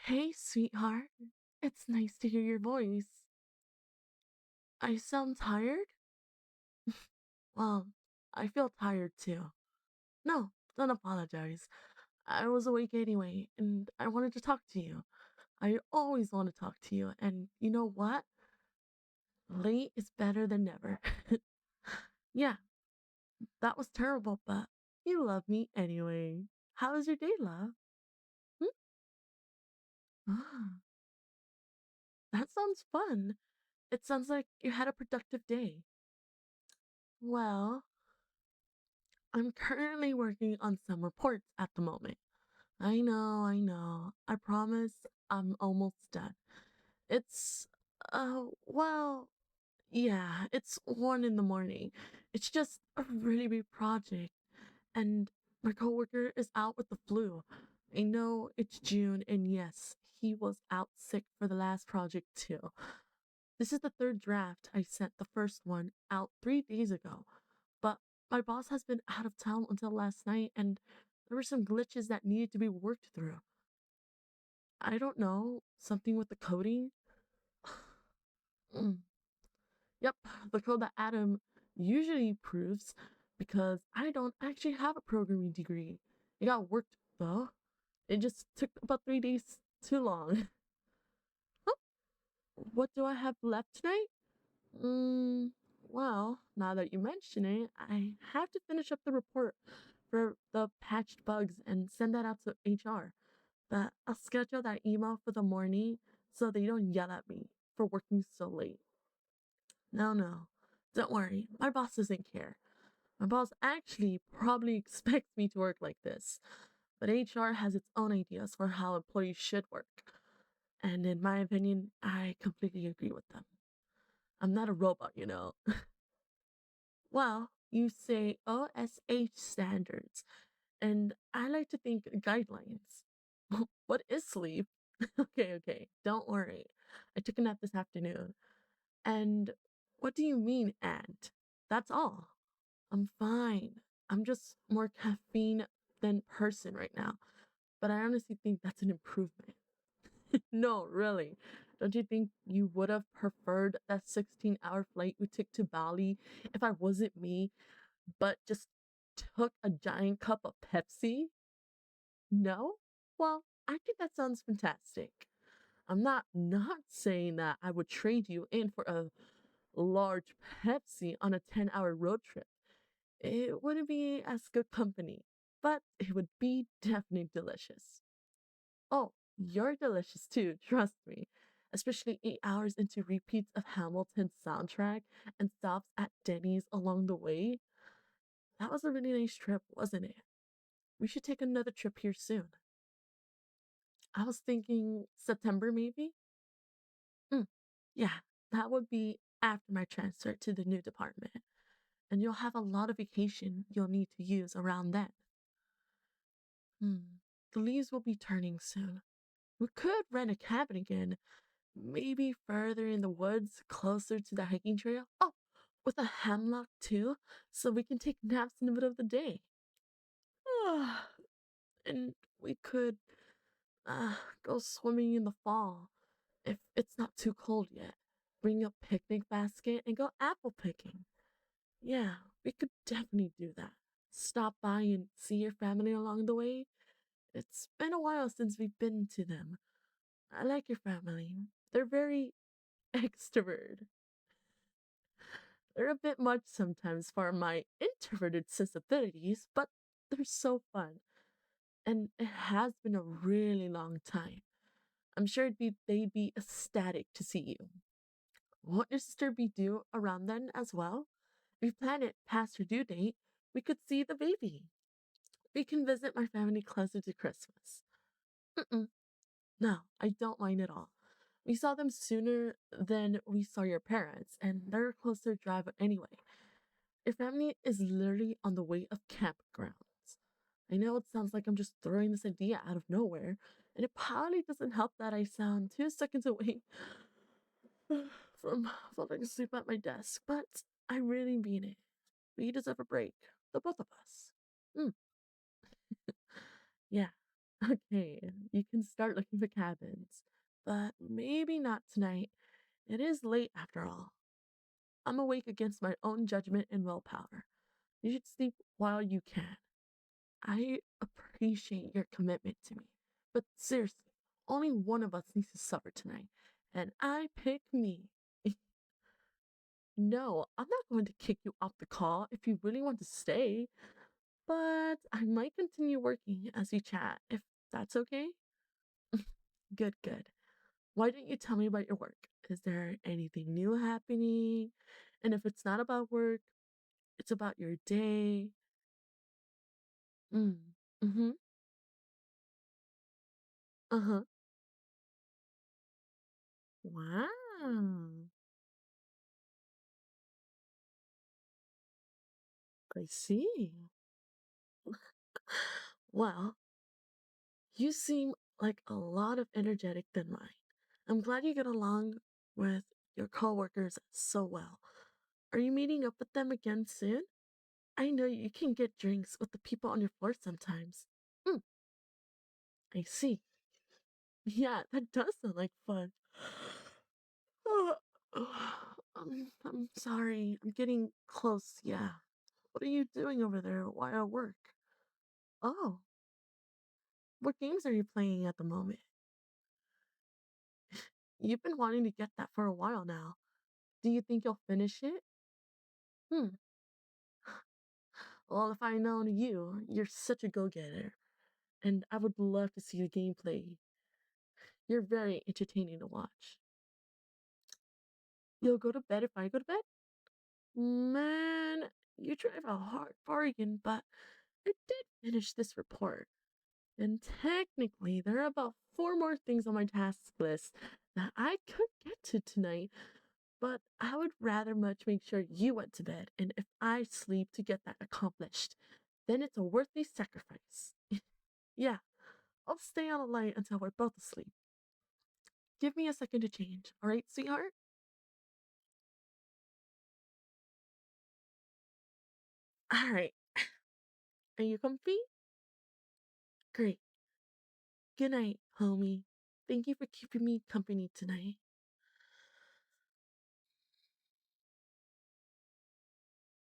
Hey, sweetheart. It's nice to hear your voice. I sound tired? Well, I feel tired too. No, don't apologize. I was awake anyway, and I wanted to talk to you. I always want to talk to you, and you know what? Late is better than never. Yeah, that was terrible, but you love me anyway. How was your day, love? Hmm? Ah, that sounds fun. It sounds like you had a productive day. Well, I'm currently working on some reports at the moment. I know. I promise I'm almost done. It's, well, yeah, it's 1 in the morning. It's just a really big project, and my coworker is out with the flu. I know it's June, and yes, he was out sick for the last project too. This is the third draft. I sent the first one out 3 days ago, but my boss has been out of town until last night, and there were some glitches that needed to be worked through. I don't know, something with the coding? Mm. Yep, the code that Adam usually proves because I don't actually have a programming degree. It got worked though. It just took about 3 days too long. What do I have left tonight? Mm, well, now that you mention it, I have to finish up the report for the patched bugs and send that out to HR. But I'll schedule that email for the morning so they don't yell at me for working so late. No, no, don't worry. My boss doesn't care. My boss actually probably expects me to work like this. But HR has its own ideas for how employees should work. And in my opinion, I completely agree with them. I'm not a robot, you know. Well, you say OSH standards, and I like to think guidelines. What is sleep? Okay, don't worry. I took a nap this afternoon. And what do you mean, and? That's all. I'm fine. I'm just more caffeine than person right now. But I honestly think that's an improvement. No, really. Don't you think you would have preferred that 16-hour flight we took to Bali if I wasn't me, but just took a giant cup of Pepsi? No? Well, I think that sounds fantastic. I'm not saying that I would trade you in for a large Pepsi on a 10-hour road trip. It wouldn't be as good company, but it would be definitely delicious. Oh, you're delicious too, trust me. Especially 8 hours into repeats of Hamilton's soundtrack and stops at Denny's along the way. That was a really nice trip, wasn't it? We should take another trip here soon. I was thinking September maybe? Mm, yeah, that would be after my transfer to the new department. And you'll have a lot of vacation you'll need to use around then. Hmm, the leaves will be turning soon. We could rent a cabin again, maybe further in the woods, closer to the hiking trail. Oh, with a hemlock too, so we can take naps in the middle of the day. And we could go swimming in the fall if it's not too cold yet. Bring a picnic basket and go apple picking. Yeah, we could definitely do that. Stop by and see your family along the way. It's been a while since we've been to them. I like your family. They're very extrovert. They're a bit much sometimes for my introverted sensibilities, but they're so fun. And it has been a really long time. I'm sure they'd be ecstatic to see you. Won't your sister be due around then as well? If we plan it past her due date, we could see the baby. We can visit my family closer to Christmas. Mm-mm. No, I don't mind at all. We saw them sooner than we saw your parents, and they're a closer drive anyway. Your family is literally on the way of campgrounds. I know it sounds like I'm just throwing this idea out of nowhere, and it probably doesn't help that I sound 2 seconds away from falling asleep at my desk, but I really mean it. We deserve a break, the both of us. Mm, yeah. Okay, you can start looking for cabins, but maybe not tonight. It is late after all. I'm awake against my own judgment and willpower. You should sleep while you can. I appreciate your commitment to me, but seriously, only one of us needs to suffer tonight, and I pick me. No, I'm not going to kick you off the call if you really want to stay, but I might continue working as we chat, if that's okay. Good, good. Why don't you tell me about your work? Is there anything new happening? And if it's not about work, it's about your day. Mm. Mm-hmm. Uh-huh. Wow. I see. Well, you seem like a lot of energetic than mine. I'm glad you get along with your coworkers so well. Are you meeting up with them again soon? I know you can get drinks with the people on your floor sometimes. Hmm, I see. Yeah, that does sound like fun. I'm sorry. I'm getting close. Yeah. What are you doing over there while at work? Oh, what games are you playing at the moment? You've been wanting to get that for a while now. Do you think you'll finish it? Hmm. Well, if I known you, you're such a go-getter, and I would love to see the gameplay. You're very entertaining to watch. You'll go to bed if I go to bed? Man, you drive a hard bargain, but I did finish this report. And technically, there are about four more things on my task list that I could get to tonight, but I would rather much make sure you went to bed, and if I sleep to get that accomplished, then it's a worthy sacrifice. Yeah, I'll stay on the light until we're both asleep. Give me a second to change, alright, sweetheart? Alright, are you comfy? Great. Good night, homie. Thank you for keeping me company tonight.